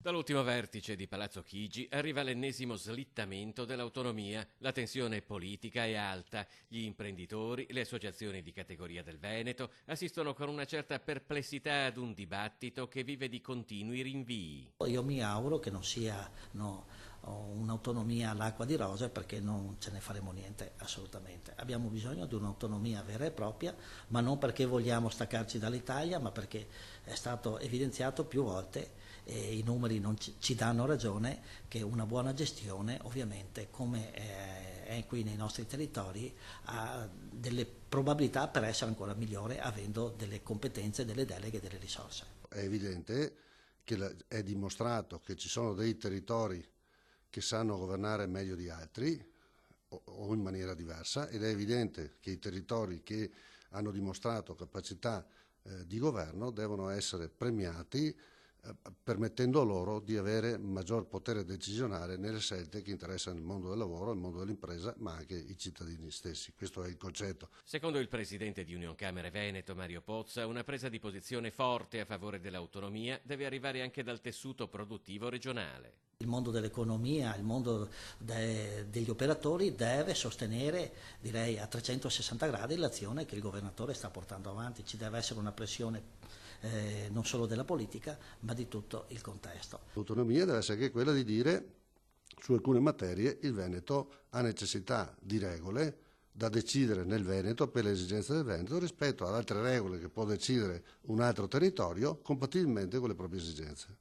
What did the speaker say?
Dall'ultimo vertice di Palazzo Chigi arriva l'ennesimo slittamento dell'autonomia. La tensione politica è alta. Gli imprenditori, le associazioni di categoria del Veneto assistono con una certa perplessità ad un dibattito che vive di continui rinvii. Io mi auguro che non sia un'autonomia all'acqua di rose, perché non ce ne faremo niente assolutamente. Abbiamo bisogno di un'autonomia vera e propria, ma non perché vogliamo staccarci dall'Italia, ma perché è stato evidenziato più volte e i numeri non ci danno ragione che una buona gestione, ovviamente, come è qui nei nostri territori, ha delle probabilità per essere ancora migliore, avendo delle competenze, delle deleghe e delle risorse. È evidente che è dimostrato che ci sono dei territori che sanno governare meglio di altri o in maniera diversa, ed è evidente che i territori che hanno dimostrato capacità di governo devono essere premiati, permettendo loro di avere maggior potere decisionale nelle scelte che interessano il mondo del lavoro, il mondo dell'impresa, ma anche i cittadini stessi. Questo è il concetto. Secondo il presidente di Unioncamere Veneto, Mario Pozza, una presa di posizione forte a favore dell'autonomia deve arrivare anche dal tessuto produttivo regionale. Il mondo dell'economia, il mondo degli operatori deve sostenere, direi a 360 gradi, l'azione che il governatore sta portando avanti. Ci deve essere una pressione non solo della politica, ma di tutto il contesto. L'autonomia deve essere anche quella di dire: su alcune materie il Veneto ha necessità di regole da decidere nel Veneto per le esigenze del Veneto rispetto ad altre regole che può decidere un altro territorio compatibilmente con le proprie esigenze.